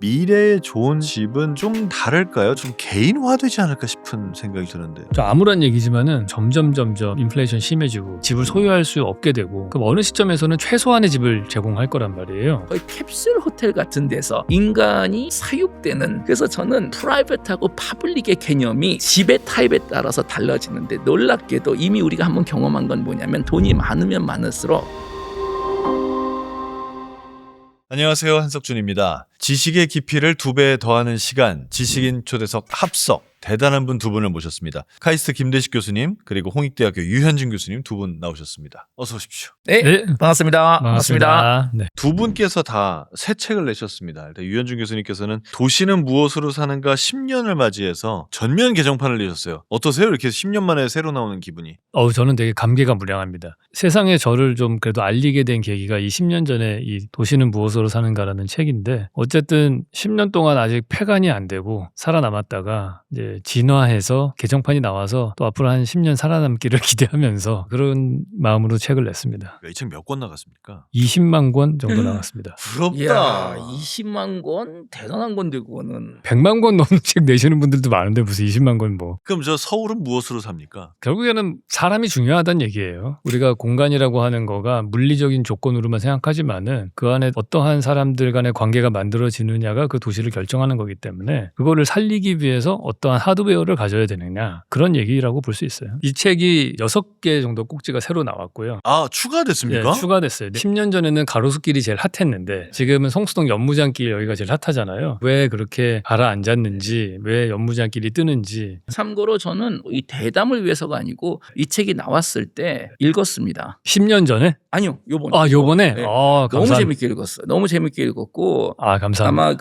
미래에 좋은 집은 좀 다를까요? 좀 개인화되지 않을까 싶은 생각이 드는데. 좀 암울한 얘기지만은 점점 인플레이션 심해지고 집을 소유할 수 없게 되고 그럼 어느 시점에서는 최소한의 집을 제공할 거란 말이에요. 거의 캡슐 호텔 같은 데서 인간이 사육되는, 그래서 저는 프라이빗하고 파블릭의 개념이 집의 타입에 따라서 달라지는데 놀랍게도 이미 우리가 한번 경험한 건 뭐냐면 돈이 많으면 많을수록. 안녕하세요, 한석준입니다. 지식의 깊이를 2배 더하는 시간, 지식인 초대석 합석. 대단한 분 2분을 모셨습니다. 카이스트 김대식 교수님, 그리고 홍익대학교 유현진 교수님 2분 나오셨습니다. 어서 오십시오. 네. 반갑습니다. 네. 2분께서 다 새 책을 내셨습니다. 일단 유현진 교수님께서는 도시는 무엇으로 사는가 10년을 맞이해서 전면 개정판을 내셨어요. 어떠세요? 이렇게 10년 만에 새로 나오는 기분이. 저는 되게 감개가 무량합니다. 세상에 저를 좀 그래도 알리게 된 계기가 이 10년 전에 이 도시는 무엇으로 사는가라는 책인데, 어쨌든 10년 동안 아직 폐간이 안 되고 살아남았다가 이제 진화해서 개정판이 나와서 또 앞으로 한 10년 살아남기를 기대하면서 그런 마음으로 책을 냈습니다. 이 책 몇 권 나갔습니까? 20만 권 정도 나갔습니다. 부럽다. 이야, 20만 권? 대단한 건데 그거는. 100만 권 넘는 책 내시는 분들도 많은데 무슨 20만 권 뭐. 그럼 저 서울은 무엇으로 삽니까? 결국에는 사람이 중요하다는 얘기예요. 우리가 공간이라고 하는 거가 물리적인 조건으로만 생각하지만은 그 안에 어떠한 사람들 간의 관계가 만들어지느냐가 그 도시를 결정하는 거기 때문에 그거를 살리기 위해서 어떠한 하드웨어를 가져야 되느냐, 그런 얘기라고 볼 수 있어요. 이 책이 6개 정도 꼭지가 새로 나왔고요. 아, 추가됐습니까? 예, 추가됐어요. 10년 전에는 가로수길이 제일 핫했는데 지금은 성수동 연무장길 여기가 제일 핫하잖아요. 왜 그렇게 가라앉았는지, 왜 연무장길이 뜨는지. 참고로 저는 이 대담을 위해서가 아니고 이 책이 나왔을 때 읽었습니다. 10년 전에? 아니요, 요번에. 요번에? 네. 감사합니다. 너무 재밌게 읽었어요. 너무 재밌게 읽었고. 감사합니다. 아마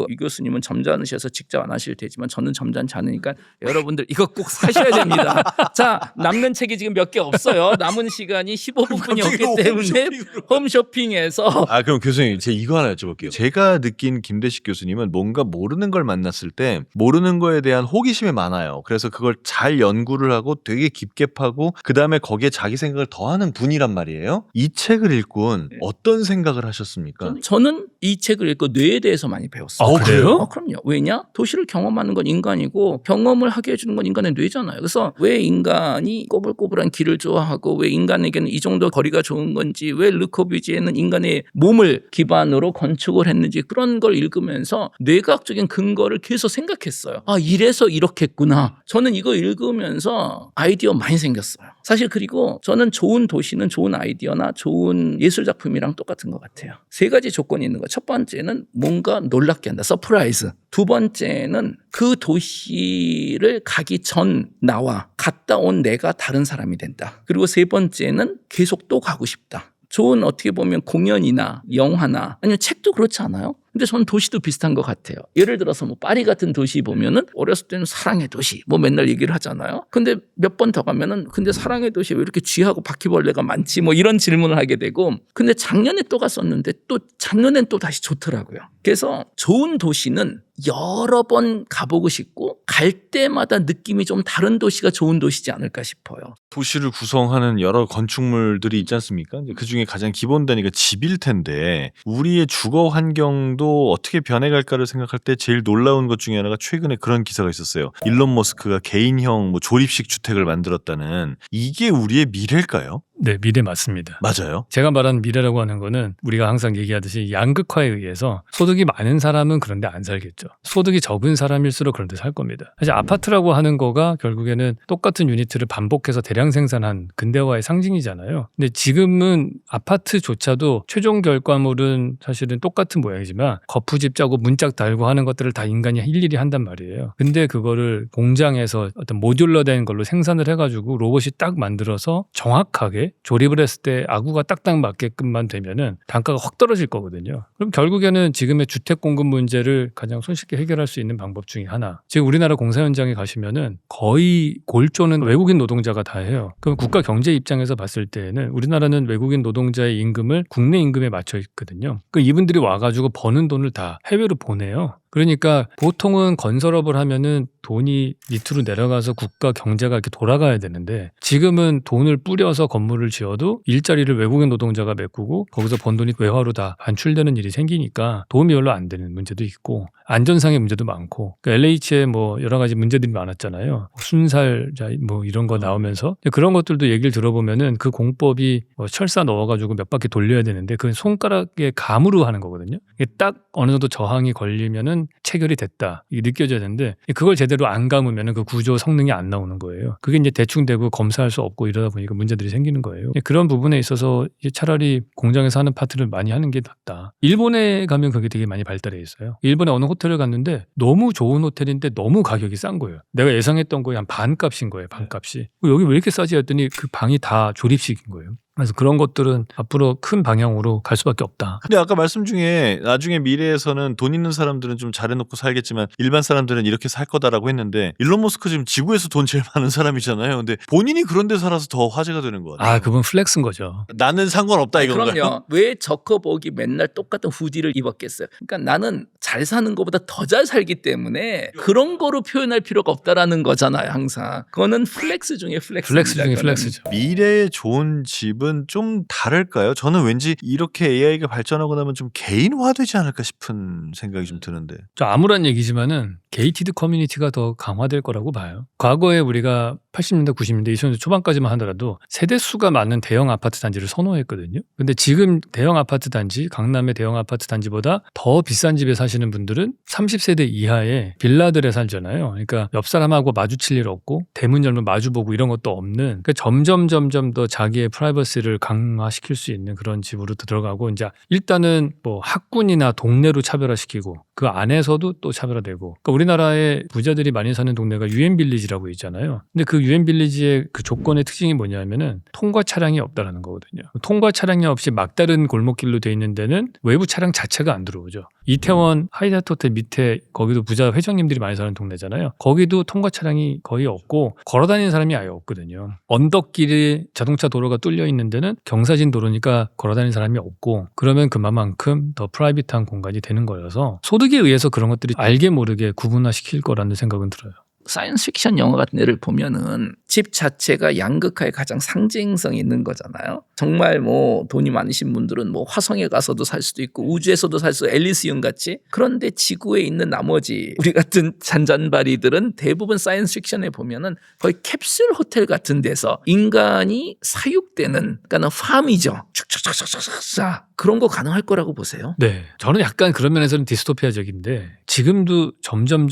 이 교수님은 점잖으셔서 직접 안 하실 테지만 저는 점잖지 않으니까 여러분들 이거 꼭 사셔야 됩니다. 자, 남는 책이 지금 몇 개 없어요. 남은 시간이 15분뿐이 없기 때문에 홈쇼핑에서. 그럼 교수님, 제가 이거 하나 여쭤볼게요. 제가 느낀 김대식 교수님은 뭔가 모르는 걸 만났을 때 모르는 거에 대한 호기심이 많아요. 그래서 그걸 잘 연구를 하고 되게 깊게 파고 그 다음에 거기에 자기 생각을 더하는 분이란 말이에요. 이 책을 읽고 어떤 생각을 하셨습니까? 저는 이 책을 읽고 뇌에 대해서 많이 배웠어요. 그래요? 그럼요. 왜냐? 도시를 경험하는 건 인간이고 경험을 하게 해주는 건 인간의 뇌잖아요. 그래서 왜 인간이 꼬불꼬불한 길을 좋아하고 왜 인간에게는 이 정도 거리가 좋은 건지, 왜 르코비지에는 인간의 몸을 기반으로 건축을 했는지, 그런 걸 읽으면서 뇌과학적인 근거를 계속 생각했어요. 이래서 이렇겠구나. 저는 이거 읽으면서 아이디어 많이 생겼어요. 사실. 그리고 저는 좋은 도시는 좋은 아이디어나 좋은 예술작품이랑 똑같은 것 같아요. 3가지 조건이 있는 거예요. 첫 번째는 뭔가 놀랍게 한다. 서프라이즈. 두 번째는 그 도시를 가기 전 나와 갔다 온 내가 다른 사람이 된다. 그리고 3번째는 계속 또 가고 싶다. 좋은, 어떻게 보면 공연이나 영화나 아니면 책도 그렇지 않아요? 근데 저는 도시도 비슷한 것 같아요. 예를 들어서 파리 같은 도시 보면은 어렸을 때는 사랑의 도시 맨날 얘기를 하잖아요. 근데 몇 번 더 가면은 근데 사랑의 도시 왜 이렇게 쥐하고 바퀴벌레가 많지? 이런 질문을 하게 되고, 근데 작년에 또 갔었는데 또 작년엔 또 다시 좋더라고요. 그래서 좋은 도시는 여러 번 가보고 싶고 갈 때마다 느낌이 좀 다른 도시가 좋은 도시지 않을까 싶어요. 도시를 구성하는 여러 건축물들이 있지 않습니까? 그 중에 가장 기본 단위가 집일 텐데 우리의 주거 환경도 어떻게 변해갈까를 생각할 때 제일 놀라운 것 중에 하나가 최근에 그런 기사가 있었어요. 일론 머스크가 개인형 조립식 주택을 만들었다는. 이게 우리의 미래일까요? 네, 미래 맞습니다. 맞아요. 제가 말하는 미래라고 하는 거는 우리가 항상 얘기하듯이 양극화에 의해서 소득이 많은 사람은 그런데 안 살겠죠. 소득이 적은 사람일수록 그런 데 살 겁니다. 사실 아파트라고 하는 거가 결국에는 똑같은 유니트를 반복해서 대량 생산한 근대화의 상징이잖아요. 근데 지금은 아파트조차도 최종 결과물은 사실은 똑같은 모양이지만 거푸집 짜고 문짝 달고 하는 것들을 다 인간이 일일이 한단 말이에요. 근데 그거를 공장에서 어떤 모듈러된 걸로 생산을 해가지고 로봇이 딱 만들어서 정확하게 조립을 했을 때 아구가 딱딱 맞게끔만 되면은 단가가 확 떨어질 거거든요. 그럼 결국에는 지금의 주택 공급 문제를 가장 손쉽게 해결할 수 있는 방법 중에 하나. 지금 우리나라 공사 현장에 가시면은 거의 골조는 외국인 노동자가 다 해요. 그럼 국가 경제 입장에서 봤을 때는 우리나라는 외국인 노동자의 임금을 국내 임금에 맞춰 있거든요. 그 이분들이 와가지고 버는 돈을 다 해외로 보내요. 그러니까 보통은 건설업을 하면은 돈이 밑으로 내려가서 국가 경제가 이렇게 돌아가야 되는데 지금은 돈을 뿌려서 건물을 지어도 일자리를 외국인 노동자가 메꾸고 거기서 번 돈이 외화로 다 반출되는 일이 생기니까 도움이 별로 안 되는 문제도 있고 안전상의 문제도 많고 그러니까 LH에 뭐 여러 가지 문제들이 많았잖아요. 순살자 뭐 이런 거 나오면서 그런 것들도 얘기를 들어보면은 그 공법이 뭐 철사 넣어가지고 몇 바퀴 돌려야 되는데 그건 손가락에 감으로 하는 거거든요. 이게 딱 어느 정도 저항이 걸리면은 체결이 됐다 이게 느껴져야 되는데 그걸 제대로 안 감으면은 그 구조 성능이 안 나오는 거예요. 그게 이제 대충 되고 검사할 수 없고 이러다 보니까 문제들이 생기는 거예요. 그런 부분에 있어서 차라리 공장에서 하는 파트를 많이 하는 게 낫다. 일본에 가면 그게 되게 많이 발달해 있어요. 일본에 어느 호텔을 갔는데 너무 좋은 호텔인데 너무 가격이 싼 거예요. 내가 예상했던 거에 한 반값인 거예요. 반값이. 여기 왜 이렇게 싸지 했더니 그 방이 다 조립식인 거예요. 그래서 그런 것들은 앞으로 큰 방향으로 갈 수밖에 없다. 근데 아까 말씀 중에 나중에 미래에서는 돈 있는 사람들은 좀 잘해놓고 살겠지만 일반 사람들은 이렇게 살 거다라고 했는데 일론 머스크 지금 지구에서 돈 제일 많은 사람이잖아요. 근데 본인이 그런 데 살아서 더 화제가 되는 것 같아요. 아, 그분 플렉스인 거죠. 나는 상관없다 이건가요? 그럼요. 왜 저커버기 맨날 똑같은 후디를 입었겠어요. 그러니까 나는 잘 사는 것보다 더 잘 살기 때문에 그런 거로 표현할 필요가 없다라는 거잖아요. 항상. 그거는 플렉스 중에 플렉스입니다. 플렉스 중에 그거는. 플렉스죠. 미래의 좋은 집은 좀 다를까요? 저는 왠지 이렇게 AI가 발전하고 나면 좀 개인화되지 않을까 싶은 생각이 좀 드는데. 좀 암울한 얘기지만은 게이티드 커뮤니티가 더 강화될 거라고 봐요. 과거에 우리가 80년대, 90년대, 2000년대 초반까지만 하더라도 세대수가 많은 대형 아파트 단지를 선호했거든요. 근데 지금 대형 아파트 단지, 강남의 대형 아파트 단지보다 더 비싼 집에 사시는 분들은 30세대 이하의 빌라들에 살잖아요. 그러니까 옆 사람하고 마주칠 일 없고 대문 열면 마주보고 이런 것도 없는 그러니까 점점 더 자기의 프라이버시를 강화시킬 수 있는 그런 집으로 들어가고 이제 일단은 뭐 학군이나 동네로 차별화시키고 그 안에서도 또 차별화되고 그러니까 우리나라의 부자들이 많이 사는 동네가 유엔빌리지라고 있잖아요. 근데 그 유엔빌리지의 그 조건의 특징이 뭐냐면은 통과 차량이 없다라는 거거든요. 통과 차량이 없이 막다른 골목길로 돼 있는 데는 외부 차량 자체가 안 들어오죠. 이태원 하이라이트 호텔 밑에 거기도 부자 회장님들이 많이 사는 동네잖아요. 거기도 통과 차량이 거의 없고 걸어다니는 사람이 아예 없거든요. 언덕길에 자동차 도로가 뚫려 있는 데는 경사진 도로니까 걸어다니는 사람이 없고 그러면 그만큼 더 프라이빗한 공간이 되는 거여서 소득에 의해서 그런 것들이 알게 모르게 구분화시킬 거라는 생각은 들어요. 사이언스 픽션 영화 같은 데를 보면은 집 자체가 양극화의 가장 상징성이 있는 거잖아요. 정말 뭐 돈이 많으신 분들은 뭐 화성에 가서도 살 수도 있고 우주에서도 살 수 앨리스형 같이. 그런데 지구에 있는 나머지 우리 같은 잔잔바리들은 대부분 사이언스 픽션에 보면은 거의 캡슐 호텔 같은 데서 인간이 사육되는 그러니까 팜이죠. 축축축축축축 그런 거 가능할 거라고 보세요. 네, 저는 약간 그런 면에서는 디스토피아적인데 지금도 점점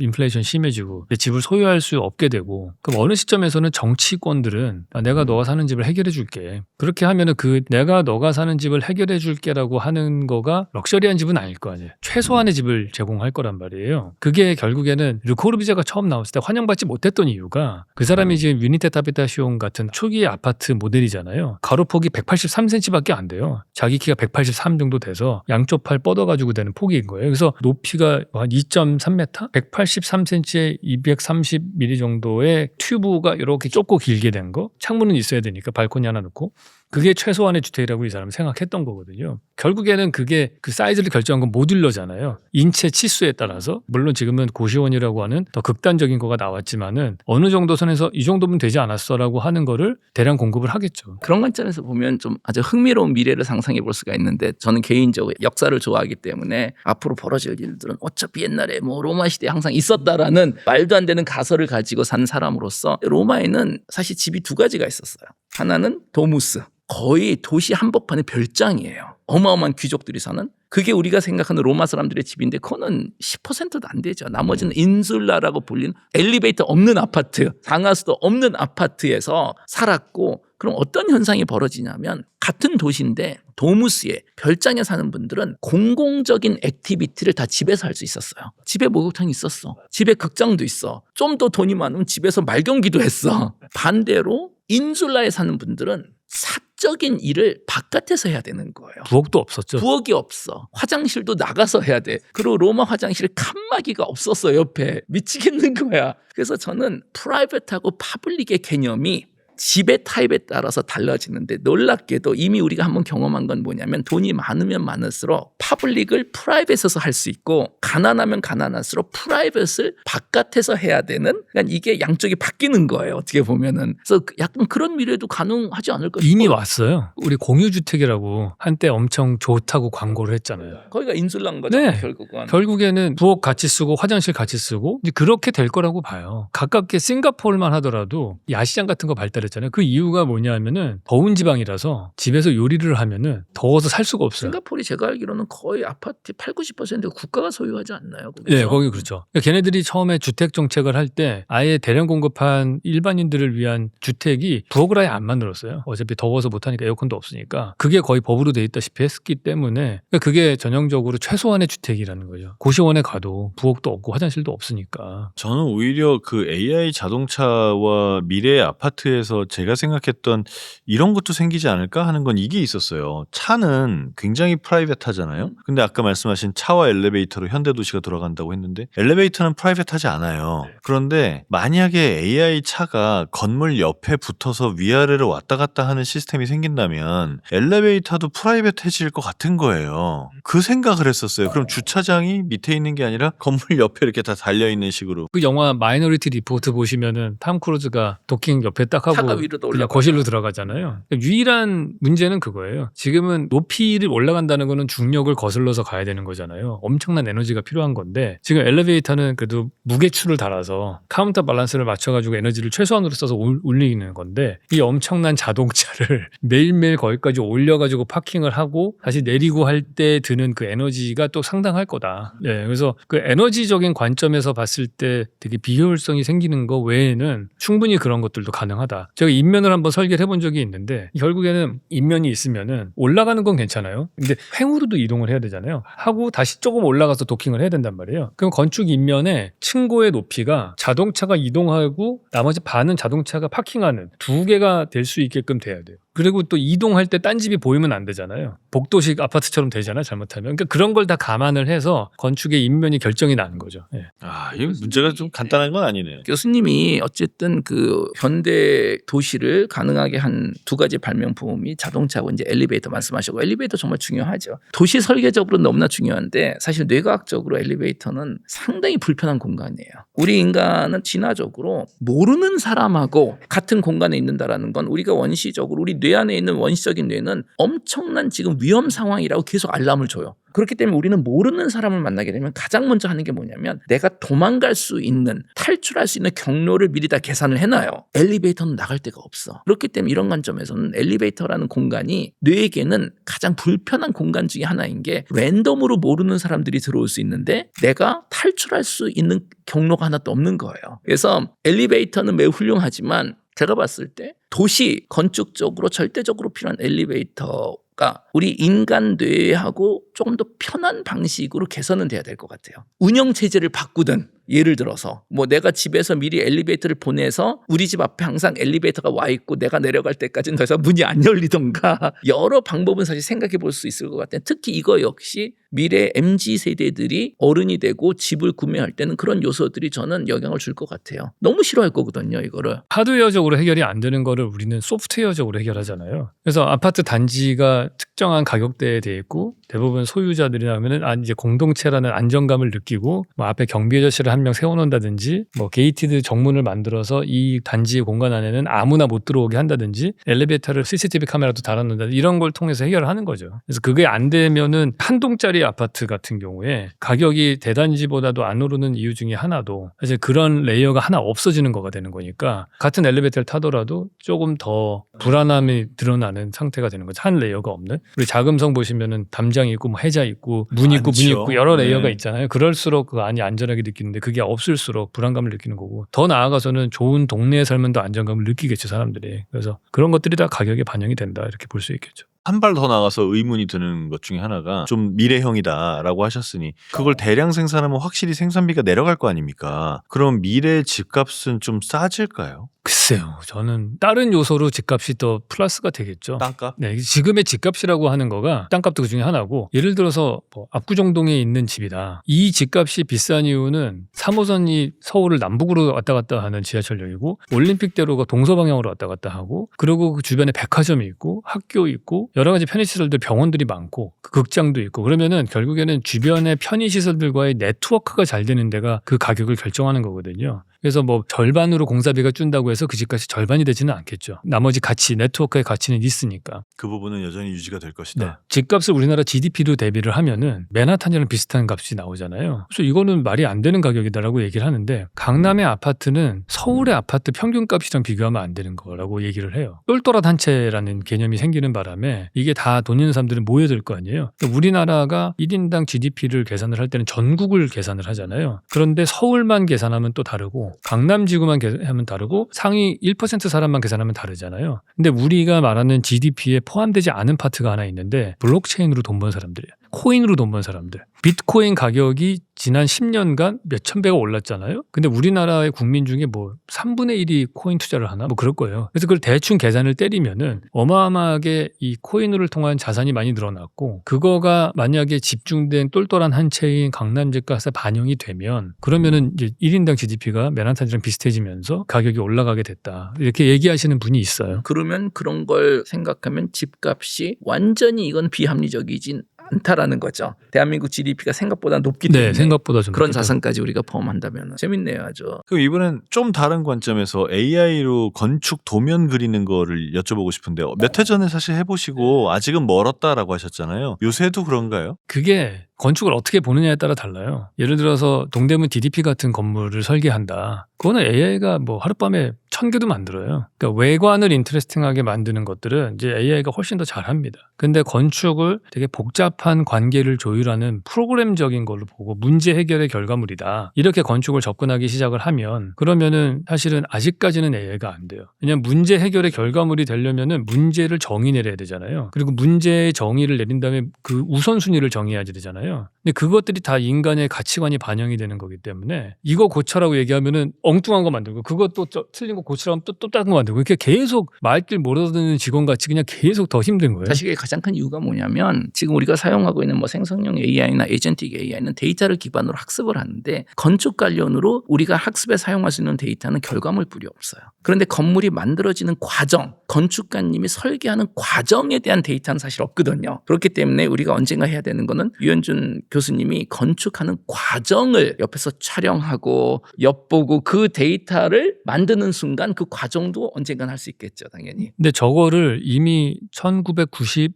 인플레이션 심해지고 집을 소유할 수 없게 되고 그럼 어느 시점에서는 정치권들은 내가 너가 사는 집을 해결해 줄게. 그렇게 하면은 그 내가 너가 사는 집을 해결해 줄게라고 하는 거가 럭셔리한 집은 아닐 거 아니에요. 최소한의 집을 제공할 거란 말이에요. 그게 결국에는 르코르비제가 처음 나왔을 때 환영받지 못했던 이유가 그 사람이 지금 유니테 타베타시온 같은 초기의 아파트 모델이잖아요. 가로폭이 183cm밖에 안 돼요. 자기 키가 183 정도 돼서 양쪽 팔 뻗어가지고 되는 폭인 거예요. 그래서 높이가 한 2.3m? 183cm에 230mm 정도의 튜브가 이렇게 좁고 길게 된 거. 창문은 있어야 되니까 발코니 하나 넣고. 그게 최소한의 주택이라고 이 사람은 생각했던 거거든요. 결국에는 그게 그 사이즈를 결정한 건 모듈러잖아요. 인체 치수에 따라서 물론 지금은 고시원이라고 하는 더 극단적인 거가 나왔지만은 어느 정도 선에서 이 정도면 되지 않았어라고 하는 거를 대량 공급을 하겠죠. 그런 관점에서 보면 좀 아주 흥미로운 미래를 상상해 볼 수가 있는데 저는 개인적으로 역사를 좋아하기 때문에 앞으로 벌어질 일들은 어차피 옛날에 뭐 로마 시대에 항상 있었다라는 말도 안 되는 가설을 가지고 산 사람으로서 로마에는 사실 집이 두 가지가 있었어요. 하나는 도무스. 거의 도시 한복판의 별장이에요. 어마어마한 귀족들이 사는. 그게 우리가 생각하는 로마 사람들의 집인데 그거는 10%도 안 되죠. 나머지는 인술라라고 불리는 엘리베이터 없는 아파트, 상하수도 없는 아파트에서 살았고 그럼 어떤 현상이 벌어지냐면 같은 도시인데 도무스에 별장에 사는 분들은 공공적인 액티비티를 다 집에서 할 수 있었어요. 집에 목욕탕이 있었어. 집에 극장도 있어. 좀 더 돈이 많으면 집에서 말경기도 했어. 반대로 인술라에 사는 분들은 사적인 일을 바깥에서 해야 되는 거예요. 부엌도 없었죠. 부엌이 없어. 화장실도 나가서 해야 돼. 그리고 로마 화장실에 칸막이가 없었어 옆에. 미치겠는 거야. 그래서 저는 프라이빗하고 파블릭의 개념이 집의 타입에 따라서 달라지는데 놀랍게도 이미 우리가 한번 경험한 건 뭐냐면 돈이 많으면 많을수록 퍼블릭을 프라이빗에서 할 수 있고 가난하면 가난할수록 프라이빗을 바깥에서 해야 되는 그러니까 이게 양쪽이 바뀌는 거예요. 어떻게 보면은. 그래서 약간 그런 미래도 가능하지 않을까 싶어요. 이미 왔어요. 우리 공유주택이라고 한때 엄청 좋다고 광고를 했잖아요. 거기가 인술난 거잖아요. 네. 결국은. 결국에는 부엌 같이 쓰고 화장실 같이 쓰고 이제 그렇게 될 거라고 봐요. 가깝게 싱가포르만 하더라도 야시장 같은 거 발달했잖아요. 그 이유가 뭐냐면은 더운 지방이라서 집에서 요리를 하면은 더워서 살 수가 없어요. 싱가포르이 제가 알기로는 거의 아파트 80-90%가 국가가 소유하지 않나요? 거기서? 네, 거기 그렇죠. 그러니까 걔네들이 처음에 주택 정책을 할 때 아예 대량 공급한 일반인들을 위한 주택이 부엌을 아예 안 만들었어요. 어차피 더워서 못하니까 에어컨도 없으니까. 그게 거의 법으로 돼 있다시피 했기 때문에 그러니까 그게 전형적으로 최소한의 주택이라는 거죠. 고시원에 가도 부엌도 없고 화장실도 없으니까. 저는 오히려 그 AI 자동차와 미래의 아파트에서 제가 생각했던 이런 것도 생기지 않을까 하는 건 이게 있었어요. 차는 굉장히 프라이빗하잖아요. 근데 아까 말씀하신 차와 엘리베이터로 현대도시가 돌아간다고 했는데 엘리베이터는 프라이빗하지 않아요. 그런데 만약에 AI 차가 건물 옆에 붙어서 위아래로 왔다 갔다 하는 시스템이 생긴다면 엘리베이터도 프라이빗해질 것 같은 거예요. 그 생각을 했었어요. 그럼 주차장이 밑에 있는 게 아니라 건물 옆에 이렇게 다 달려있는 식으로. 그 영화 마이너리티 리포트 보시면은 탐 크루즈가 도킹 옆에 딱 하고 차가 위로 그냥 올라가죠. 거실로 들어가잖아요. 유일한 문제는 그거예요. 지금은 높이를 올라간다는 거는 중력을 거슬러서 가야 되는 거잖아요. 엄청난 에너지가 필요한 건데 지금 엘리베이터는 그래도 무게추를 달아서 카운터 밸런스를 맞춰가지고 에너지를 최소한으로 써서 올리는 건데 이 엄청난 자동차를 매일매일 거기까지 올려가지고 파킹을 하고 다시 내리고 할 때 드는 그 에너지가 또 상당할 거다. 네, 그래서 그 에너지적인 관점에서 봤을 때 되게 비효율성이 생기는 거 외에는 충분히 그런 것들도 가능하다. 제가 인면을 한번 설계를 해본 적이 있는데 결국에는 인면이 있으면은 올라가는 건 괜찮아요. 근데 횡으로도 이동을 해야 되잖아요. 하고 다시 조금 올라가서 도킹을 해야 된단 말이에요. 그럼 건축 인면의 층고의 높이가 자동차가 이동하고 나머지 반은 자동차가 파킹하는 두 개가 될 수 있게끔 돼야 돼요. 그리고 또 이동할 때 딴 집이 보이면 안 되잖아요. 복도식 아파트처럼 되잖아요. 잘못하면. 그러니까 그런 걸 다 감안을 해서 건축의 인면이 결정이 나는 거죠. 예. 아, 이 문제가 좀 간단한 건 아니네요. 교수님이 어쨌든 그 현대 도시를 가능하게 한 두 가지 발명품이 자동차하고 이제 엘리베이터 말씀하시고 엘리베이터 정말 중요하죠. 도시 설계적으로 너무나 중요한데 사실 뇌과학적으로 엘리베이터는 상당히 불편한 공간이에요. 우리 인간은 진화적으로 모르는 사람하고 같은 공간에 있는다라는 건 우리가 원시적으로 우리 뇌 안에 있는 원시적인 뇌는 엄청난 지금 위험 상황이라고 계속 알람을 줘요. 그렇기 때문에 우리는 모르는 사람을 만나게 되면 가장 먼저 하는 게 뭐냐면 내가 도망갈 수 있는 탈출할 수 있는 경로를 미리 다 계산을 해놔요. 엘리베이터는 나갈 데가 없어. 그렇기 때문에 이런 관점에서는 엘리베이터라는 공간이 뇌에게는 가장 불편한 공간 중에 하나인 게 랜덤으로 모르는 사람들이 들어올 수 있는데 내가 탈출할 수 있는 경로가 하나도 없는 거예요. 그래서 엘리베이터는 매우 훌륭하지만 제가 봤을 때 도시 건축적으로 절대적으로 필요한 엘리베이터가 우리 인간 뇌하고 조금 더 편한 방식으로 개선은 돼야 될 것 같아요. 운영 체제를 바꾸든 예를 들어서 뭐 내가 집에서 미리 엘리베이터를 보내서 우리 집 앞에 항상 엘리베이터가 와 있고 내가 내려갈 때까지는 더 이상 문이 안 열리던가 여러 방법은 사실 생각해 볼 수 있을 것 같아요. 특히 이거 역시 미래 MZ세대들이 어른이 되고 집을 구매할 때는 그런 요소들이 저는 영향을 줄 것 같아요. 너무 싫어할 거거든요, 이거를. 하드웨어적으로 해결이 안 되는 거를 우리는 소프트웨어적으로 해결하잖아요. 그래서 아파트 단지가 특정한 가격대에 돼 있고 대부분 소유자들이라면은 이제 공동체라는 안정감을 느끼고 뭐 앞에 경비 아저씨를 한 명 세워놓는다든지 뭐 게이티드 정문을 만들어서 이 단지 공간 안에는 아무나 못 들어오게 한다든지 엘리베이터를 CCTV 카메라도 달아놓는다든지 이런 걸 통해서 해결을 하는 거죠. 그래서 그게 안 되면은 한 동짜리 아파트 같은 경우에 가격이 대단지보다도 안 오르는 이유 중에 하나도 사실 그런 레이어가 하나 없어지는 거가 되는 거니까 같은 엘리베이터를 타더라도 조금 더 불안함이 드러나는 상태가 되는 거죠. 한 레이어가 없는. 우리 자금성 보시면은 담장이 있고 뭐 해자 있고 문 있고 문 많죠. 있고 여러 레이어가 네. 있잖아요. 그럴수록 그 안이 안전하게 느끼는데 그게 없을수록 불안감을 느끼는 거고 더 나아가서는 좋은 동네에 살면 더 안정감을 느끼겠죠, 사람들이. 그래서 그런 것들이 다 가격에 반영이 된다 이렇게 볼 수 있겠죠. 한 발 더 나가서 의문이 드는 것 중에 하나가 좀 미래형이다라고 하셨으니 그걸 대량 생산하면 확실히 생산비가 내려갈 거 아닙니까? 그럼 미래 집값은 좀 싸질까요? 글쎄요. 저는 다른 요소로 집값이 더 플러스가 되겠죠. 땅값? 네, 지금의 집값이라고 하는 거가 땅값도 그중에 하나고 예를 들어서 뭐 압구정동에 있는 집이다. 이 집값이 비싼 이유는 3호선이 서울을 남북으로 왔다 갔다 하는 지하철역이고 올림픽대로가 동서방향으로 왔다 갔다 하고 그리고 그 주변에 백화점이 있고 학교 있고 여러 가지 편의시설들 병원들이 많고 극장도 있고 그러면은 결국에는 주변의 편의시설들과의 네트워크가 잘 되는 데가 그 가격을 결정하는 거거든요. 그래서 뭐 절반으로 공사비가 준다고 해서 그 집값이 절반이 되지는 않겠죠. 나머지 가치, 네트워크의 가치는 있으니까. 그 부분은 여전히 유지가 될 것이다. 네. 집값을 우리나라 GDP로 대비를 하면은 맨하탄이랑 비슷한 값이 나오잖아요. 그래서 이거는 말이 안 되는 가격이다라고 얘기를 하는데 강남의 아파트는 서울의 아파트 평균값이랑 비교하면 안 되는 거라고 얘기를 해요. 똘똘한 한 채라는 개념이 생기는 바람에 이게 다 돈 있는 사람들은 모여들 거 아니에요. 그러니까 우리나라가 1인당 GDP를 계산을 할 때는 전국을 계산을 하잖아요. 그런데 서울만 계산하면 또 다르고 강남지구만 계산하면 다르고 상위 1% 사람만 계산하면 다르잖아요. 근데 우리가 말하는 GDP에 포함되지 않은 파트가 하나 있는데 블록체인으로 돈 번 사람들이에요. 코인으로 돈 번 사람들. 비트코인 가격이 지난 10년간 몇천 배가 올랐잖아요. 근데 우리나라의 국민 중에 뭐 3분의 1이 코인 투자를 하나? 뭐 그럴 거예요. 그래서 그걸 대충 계산을 때리면은 어마어마하게 이 코인을 통한 자산이 많이 늘어났고 그거가 만약에 집중된 똘똘한 한 채인 강남 집값에 반영이 되면 그러면은 이제 1인당 GDP가 맨하탄이랑 비슷해지면서 가격이 올라가게 됐다. 이렇게 얘기하시는 분이 있어요. 그러면 그런 걸 생각하면 집값이 완전히 이건 비합리적이진 않다라는 거죠. 대한민국 GDP가 생각보다 높기 때문에 네, 생각보다 좀 그런 높겠다. 자산까지 우리가 포함한다면 재밌네요, 아주. 그럼 이번엔 좀 다른 관점에서 AI로 건축 도면 그리는 거를 여쭤보고 싶은데요. 몇 해 전에 사실 해보시고 아직은 멀었다라고 하셨잖아요. 요새도 그런가요? 그게 건축을 어떻게 보느냐에 따라 달라요. 예를 들어서 동대문 DDP 같은 건물을 설계한다. 그거는 AI가 뭐 하룻밤에 1000개도 만들어요. 그러니까 외관을 인터레스팅하게 만드는 것들은 이제 AI가 훨씬 더 잘합니다. 근데 건축을 되게 복잡한 관계를 조율하는 프로그램적인 걸로 보고 문제 해결의 결과물이다. 이렇게 건축을 접근하기 시작을 하면 그러면은 사실은 아직까지는 AI가 안 돼요. 왜냐하면 문제 해결의 결과물이 되려면은 문제를 정의 내려야 되잖아요. 그리고 문제의 정의를 내린 다음에 그 우선순위를 정해야지 되잖아요. 근데 그것들이 다 인간의 가치관이 반영이 되는 거기 때문에 이거 고쳐라고 얘기하면은 엉뚱한 거 만들고 그것도 틀린 거 고치라고 하면 또 다른 거 만들고 이렇게 계속 말길 몰아듣는 직원같이 그냥 계속 더 힘든 거예요. 사실 이게 가장 큰 이유가 뭐냐면 지금 우리가 사용하고 있는 뭐 생성형 AI나 에이전틱 AI는 데이터를 기반으로 학습을 하는데 건축 관련으로 우리가 학습에 사용할 수 있는 데이터는 결과물뿐이 없어요. 그런데 건물이 만들어지는 과정, 건축가님이 설계하는 과정에 대한 데이터는 사실 없거든요. 그렇기 때문에 우리가 언젠가 해야 되는 거는 유현준 교수님이 건축하는 과정을 옆에서 촬영하고 엿보고 그 데이터를 만드는 순간 그 과정도 언젠간 할 수 있겠죠, 당연히. 근데 저거를 이미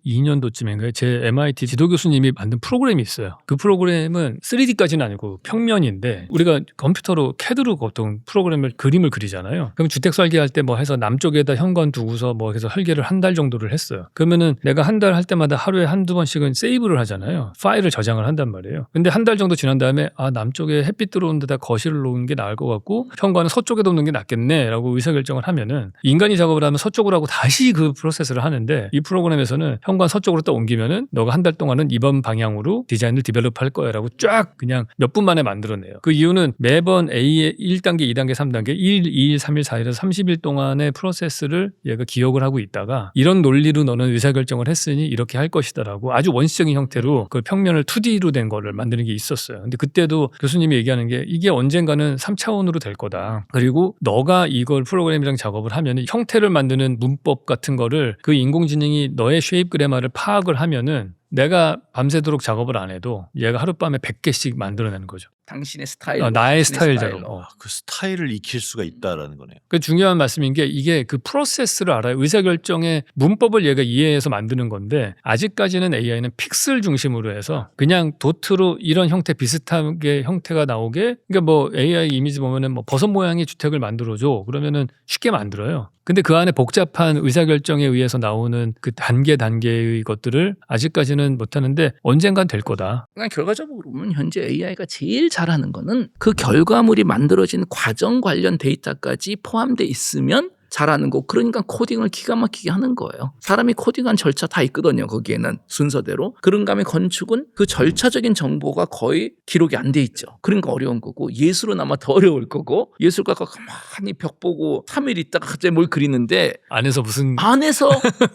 1992년도쯤인가요? 제 MIT 지도 교수님이 만든 프로그램이 있어요. 그 프로그램은 3D까지는 아니고 평면인데 우리가 컴퓨터로 CAD로 보통 프로그램을 그림을 그리잖아요. 그럼 주택 설계할 때 뭐 해서 남쪽에다 현관 두고서 뭐 해서 설계를 한 달 정도를 했어요. 그러면은 내가 한 달 할 때마다 하루에 한두 번씩은 세이브를 하잖아요. 파일을 저장을 한단 말이에요. 근데 한 달 정도 지난 다음에 아 남쪽에 햇빛 들어오는 데다 거실을 놓은 게 나을 것 같고 현관은 서쪽에 놓는 게 낫겠네 라고 의사결정을 하면은 인간이 작업을 하면 서쪽으로 하고 다시 그 프로세스를 하는데 이 프로그램에서는 현관 서쪽으로 또 옮기면은 너가 한 달 동안은 이번 방향으로 디자인을 디벨롭할 거야 라고 쫙 그냥 몇 분 만에 만들어내요. 그 이유는 매번 A의 1단계, 2단계, 3단계 1일, 2일, 3일, 4일에서 30일 동안의 프로세스를 얘가 기억을 하고 있다가 이런 논리로 너는 의사결정을 했으니 이렇게 할 것이다라고 아주 원시적인 형태로 그 평면을 2D로 된 거를 만드는 게 있었어요. 근데 그때도 교수님이 얘기하는 게 이게 언젠가는 3차원으로 될 거다. 그리고 너가 이걸 프로그램이랑 작업을 하면 형태를 만드는 문법 같은 거를 그 인공지능이 너의 쉐입 그래마를 파악을 하면은 내가 밤새도록 작업을 안 해도 얘가 하룻밤에 100개씩 만들어내는 거죠. 당신의 스타일, 나의 당신의 스타일 스타일로. 작업. 그 스타일을 익힐 수가 있다라는 거네요. 그 중요한 말씀인 게 이게 그 프로세스를 알아요. 의사결정의 문법을 얘가 이해해서 만드는 건데 아직까지는 AI는 픽셀 중심으로 해서 그냥 도트로 이런 형태 비슷하게 형태가 나오게 그러니까 뭐 AI 이미지 보면은 뭐 버섯 모양의 주택을 만들어줘 그러면은 쉽게 만들어요. 근데 그 안에 복잡한 의사결정에 의해서 나오는 그 단계의 것들을 아직까지는 못하는데 언젠간 될 거다. 그러니까 결과적으로 보면 현재 AI가 제일 잘하는 거는 그 결과물이 만들어진 과정 관련 데이터까지 포함돼 있으면 잘하는 거. 그러니까 코딩을 기가 막히게 하는 거예요. 사람이 코딩한 절차 다 있거든요. 거기에는 순서대로. 그런가 하면 건축은 그 절차적인 정보가 거의 기록이 안 돼 있죠. 그러니까 어려운 거고 예술은 아마 더 어려울 거고 예술가가 가만히 벽 보고 3일 있다가 갑자기 뭘 그리는데 안에서 무슨 안에서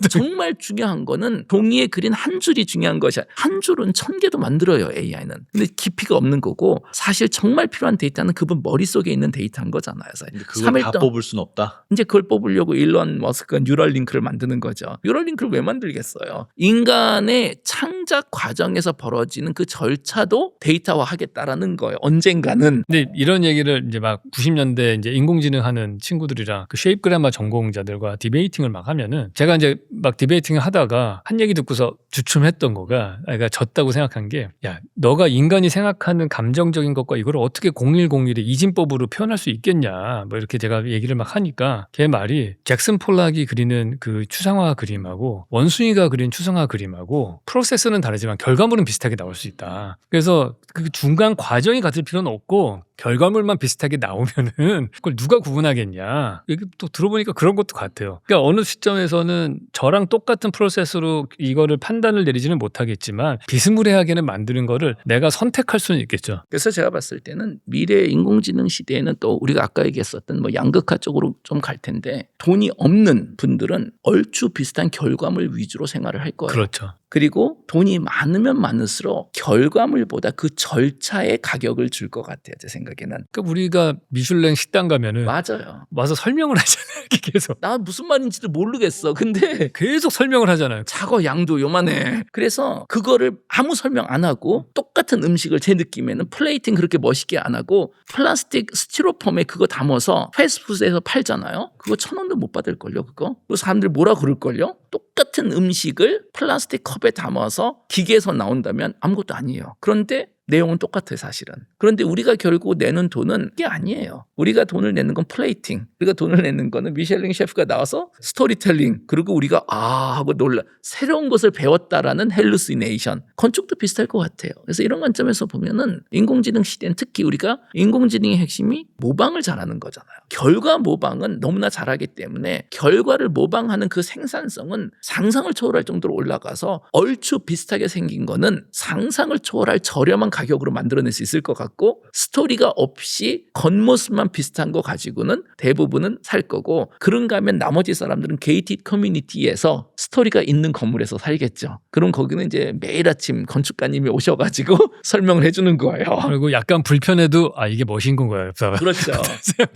정말 중요한 거는 종이에 그린 한 줄이 중요한 것이야. 한 줄은 1000개도 만들어요, AI는. 근데 깊이가 없는 거고 사실 정말 필요한 데이터는 그분 머릿속에 있는 데이터인 거잖아요. 근데 그걸 다 뽑을 수는 없다. 이제 그걸 뽑으려고 일론 머스크가 뉴럴링크를 만드는 거죠. 뉴럴링크를 왜 만들겠어요? 인간의 창작 과정에서 벌어지는 그 절차도 데이터화하겠다라는 거예요. 언젠가는. 근데 이런 얘기를 이제 막 90년대 이제 인공지능 하는 친구들이랑 그 쉐입 그래머 전공자들과 디베이팅을 막 하면은 제가 이제 막 디베이팅을 하다가 한 얘기 듣고서 주춤했던 거가 그러니까 졌다고 생각한 게 야, 너가 인간이 생각하는 감정적인 것과 이걸 어떻게 0101의 이진법으로 표현할 수 있겠냐. 뭐 이렇게 제가 얘기를 막 하니까 걔 말이 잭슨 폴락이 그리는 그 추상화 그림하고 원숭이가 그린 추상화 그림하고 프로세스는 다르지만 결과물은 비슷하게 나올 수 있다. 그래서 그 중간 과정이 같을 필요는 없고 결과물만 비슷하게 나오면은 그걸 누가 구분하겠냐. 이게 또 들어보니까 그런 것도 같아요. 그러니까 어느 시점에서는 저랑 똑같은 프로세스로 이거를 판단을 내리지는 못하겠지만 비스무리하게는 만드는 거를 내가 선택할 수는 있겠죠. 그래서 제가 봤을 때는 미래 인공지능 시대에는 또 우리가 아까 얘기했었던 뭐 양극화 쪽으로 좀 갈 텐데 돈이 없는 분들은 얼추 비슷한 결과물 위주로 생활을 할 거예요. 그렇죠. 그리고 돈이 많으면 많을수록 결과물보다 그 절차의 가격을 줄 것 같아요. 제 생각에는. 그러니까 우리가 미슐랭 식당 가면은 맞아요. 와서 설명을 하잖아요. 계속. 나 무슨 말인지도 모르겠어. 근데 계속 설명을 하잖아요. 작어 양도 요만해. 그래서 그거를 아무 설명 안 하고 똑같은 음식을 제 느낌에는 플레이팅 그렇게 멋있게 안 하고 플라스틱 스티로폼에 그거 담아서 패스트푸드에서 팔잖아요. 그거 1,000원도 못 받을걸요. 그거. 그 사람들 뭐라 그럴걸요. 똑같은 음식을 플라스틱 컵에 담아서 기계에서 나온다면 아무것도 아니에요. 그런데 내용은 똑같아요, 사실은. 그런데 우리가 결국 내는 돈은 이게 아니에요. 우리가 돈을 내는 건 플레이팅. 우리가 돈을 내는 거는 미셸링 셰프가 나와서 스토리텔링. 그리고 우리가 하고 놀라. 새로운 것을 배웠다라는 헬루시네이션. 건축도 비슷할 것 같아요. 그래서 이런 관점에서 보면은 인공지능 시대는 특히 우리가 인공지능의 핵심이 모방을 잘하는 거잖아요. 결과 모방은 너무나 잘하기 때문에 결과를 모방하는 그 생산성은 상상을 초월할 정도로 올라가서 얼추 비슷하게 생긴 거는 상상을 초월할 저렴한 가격으로 만들어낼 수 있을 것 같고 스토리가 없이 겉모습만 비슷한 거 가지고는 대부분은 살 거고 그런가 하면 나머지 사람들은 게이티드 커뮤니티에서 스토리가 있는 건물에서 살겠죠. 그럼 거기는 이제 매일 아침 건축가님이 오셔가지고 설명을 해주는 거예요. 그리고 약간 불편해도 이게 멋인 건가요? 그렇죠.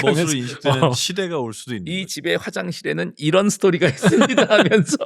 멋으로 인식되는 시대가 올 수도 있는 이 거죠. 집의 화장실에는 이런 스토리가 있습니다 하면서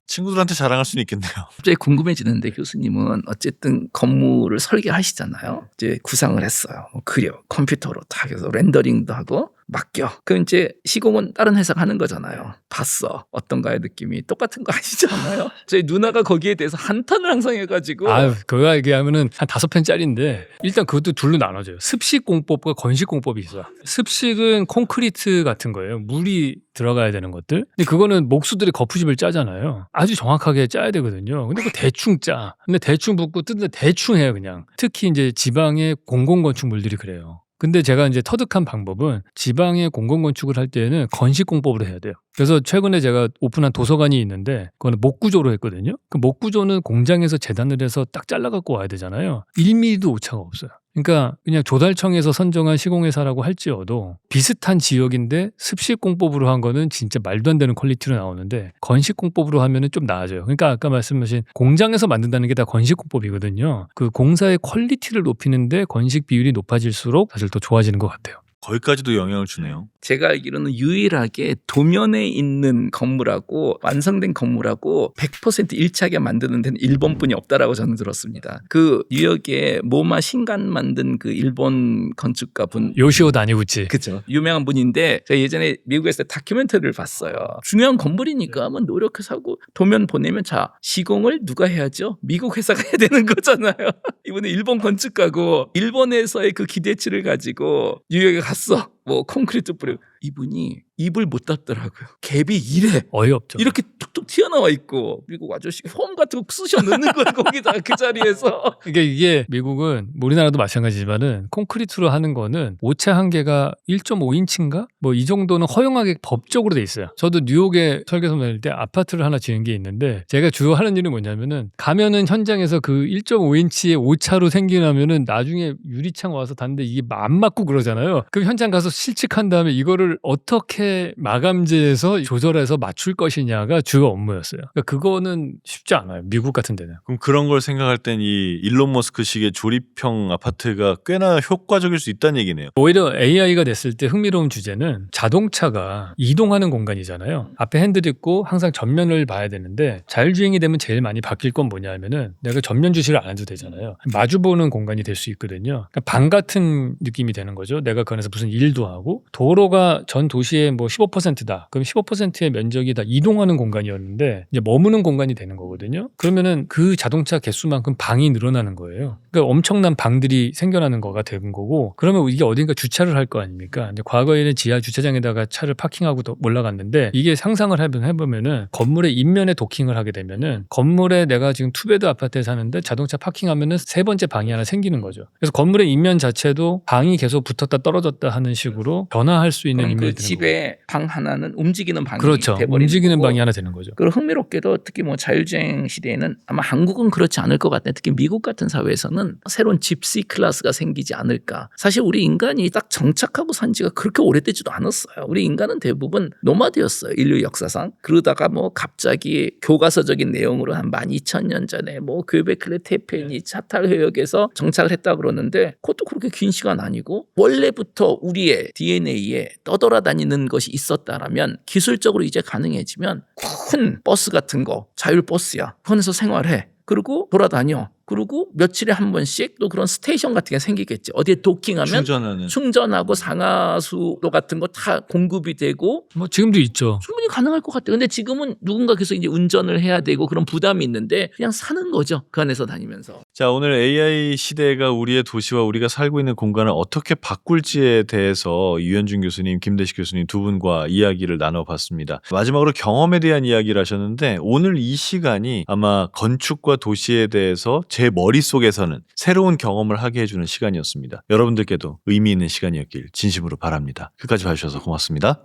친구들한테 자랑할 수는 있겠네요. 갑자기 궁금해지는데 교수님은 어쨌든 건물을 설계하시잖아요. 이제 구상을 했어요. 그려 컴퓨터로 다 해서 렌더링도 하고 맡겨. 그럼 이제 시공은 다른 회사가 하는 거잖아요. 봤어. 어떤가요 느낌이? 똑같은 거 아니잖아요. 저희 누나가 거기에 대해서 한탄을 항상 해가지고 그거 얘기하면은 한 5편짜리인데 일단 그것도 둘로 나눠져요. 습식 공법과 건식 공법이 있어요. 습식은 콘크리트 같은 거예요. 물이 들어가야 되는 것들. 근데 그거는 목수들이 거푸집을 짜잖아요. 아주 정확하게 짜야 되거든요. 근데 그거 대충 짜. 근데 대충 붓고 뜯는데 대충 해요, 그냥. 특히 이제 지방의 공공건축물들이 그래요. 근데 제가 이제 터득한 방법은 지방의 공공건축을 할 때는 건식 공법으로 해야 돼요. 그래서 최근에 제가 오픈한 도서관이 있는데 그거는 목구조로 했거든요. 그 목구조는 공장에서 재단을 해서 딱 잘라갖고 와야 되잖아요. 1mm도 오차가 없어요. 그러니까 그냥 조달청에서 선정한 시공회사라고 할지어도 비슷한 지역인데 습식 공법으로 한 거는 진짜 말도 안 되는 퀄리티로 나오는데 건식 공법으로 하면은 좀 나아져요. 그러니까 아까 말씀하신 공장에서 만든다는 게 다 건식 공법이거든요. 그 공사의 퀄리티를 높이는데 건식 비율이 높아질수록 사실 더 좋아지는 것 같아요. 거기까지도 영향을 주네요. 제가 알기로는 유일하게 도면에 있는 건물하고 완성된 건물하고 100% 일치하게 만드는 데는 일본뿐이 없다라고 저는 들었습니다. 그 뉴욕에 모마 신간 만든 그 일본 건축가 분 요시오 다니구치. 그죠. 유명한 분인데 제가 예전에 미국에서 다큐멘터리를 봤어요. 중요한 건물이니까 한번 노력해서 하고 도면 보내면 자 시공을 누가 해야죠? 미국 회사가 해야 되는 거잖아요. 이번에 일본 건축가고 일본에서의 그 기대치를 가지고 뉴욕에 갔어. 뭐 콘크리트 뿌리고 이분이 입을 못 닫더라고요. 갭이 이래. 어이없죠. 이렇게 툭툭 튀어나와 있고 미국 아저씨가 폼 같은 거 쑤셔 넣는 거야 거기다 그 자리에서. 이게 미국은 뭐 우리나라도 마찬가지지만은 콘크리트로 하는 거는 오차 한계가 1.5인치인가? 뭐 이 정도는 허용하게 법적으로 돼 있어요. 저도 뉴욕에 설계서 다닐 때 아파트를 하나 지은 게 있는데 제가 주로 하는 일은 뭐냐면은 가면은 현장에서 그 1.5인치의 오차로 생기나면은 나중에 유리창 와서 닿는데 이게 안 맞고 그러잖아요. 그럼 현장 가서 실측한 다음에 이거를 어떻게 마감재에서 조절해서 맞출 것이냐가 주 업무였어요. 그러니까 그거는 쉽지 않아요. 미국 같은 데는. 그럼 그런 걸 생각할 땐 이 일론 머스크식의 조립형 아파트가 꽤나 효과적일 수 있다는 얘기네요. 오히려 AI가 됐을 때 흥미로운 주제는 자동차가 이동하는 공간이잖아요. 앞에 핸들 있고 항상 전면을 봐야 되는데 자율주행이 되면 제일 많이 바뀔 건 뭐냐면은 내가 전면 주시를 안 해도 되잖아요. 마주보는 공간이 될 수 있거든요. 그러니까 방 같은 느낌이 되는 거죠. 내가 그 안에서 무슨 일도 하고 도로가 전 도시의 뭐 15%다. 그럼 15%의 면적이 다 이동하는 공간이었는데 이제 머무는 공간이 되는 거거든요. 그러면은 그 자동차 개수만큼 방이 늘어나는 거예요. 그러니까 엄청난 방들이 생겨나는 거가 되는 거고 그러면 이게 어딘가 주차를 할 거 아닙니까? 근데 과거에는 지하 주차장에다가 차를 파킹하고 올라갔는데 이게 상상을 해보면은 건물의 인면에 도킹을 하게 되면은 건물에 내가 지금 투베드 아파트에 사는데 자동차 파킹하면은 세 번째 방이 하나 생기는 거죠. 그래서 건물의 인면 자체도 방이 계속 붙었다 떨어졌다 하는 식으로 변화할 수 있는 그럼 인면이 그 되는 집에 방 하나는 움직이는 방이 그렇죠. 돼버리는 움직이는 거고. 방이 하나 되는 거죠. 그리고 흥미롭게도 특히 뭐 자율주행 시대에는 아마 한국은 그렇지 않을 것 같아요. 특히 미국 같은 사회에서는 새로운 집시 클래스가 생기지 않을까. 사실 우리 인간이 딱 정착하고 산 지가 그렇게 오래되지도 않았어요. 우리 인간은 대부분 노마드였어요. 인류 역사상. 그러다가 뭐 갑자기 교과서적인 내용으로 한 12,000년 전에 뭐 gö베클리 태페니 차탈 해역에서 정착을 했다 그러는데 그것도 그렇게 긴 시간 아니고 원래부터 우리의 DNA에 떠돌아다니는 것이 있었다라면 기술적으로 이제 가능해지면 큰 버스 같은 거 자율버스야. 그거에서 생활해. 그리고 돌아다녀. 그리고 며칠에 한 번씩 또 그런 스테이션 같은 게 생기겠지. 어디에 도킹하면 충전하고 상하수도 같은 거 다 공급이 되고 뭐 지금도 있죠. 충분히 가능할 것 같아요. 근데 지금은 누군가 계속 이제 운전을 해야 되고 그런 부담이 있는데 그냥 사는 거죠. 그 안에서 다니면서. 자, 오늘 AI 시대가 우리의 도시와 우리가 살고 있는 공간을 어떻게 바꿀지에 대해서 유현준 교수님, 김대식 교수님 두 분과 이야기를 나눠봤습니다. 마지막으로 경험에 대한 이야기를 하셨는데 오늘 이 시간이 아마 건축과 도시에 대해서 제 머릿속에서는 새로운 경험을 하게 해주는 시간이었습니다. 여러분들께도 의미 있는 시간이었길 진심으로 바랍니다. 끝까지 봐주셔서 고맙습니다.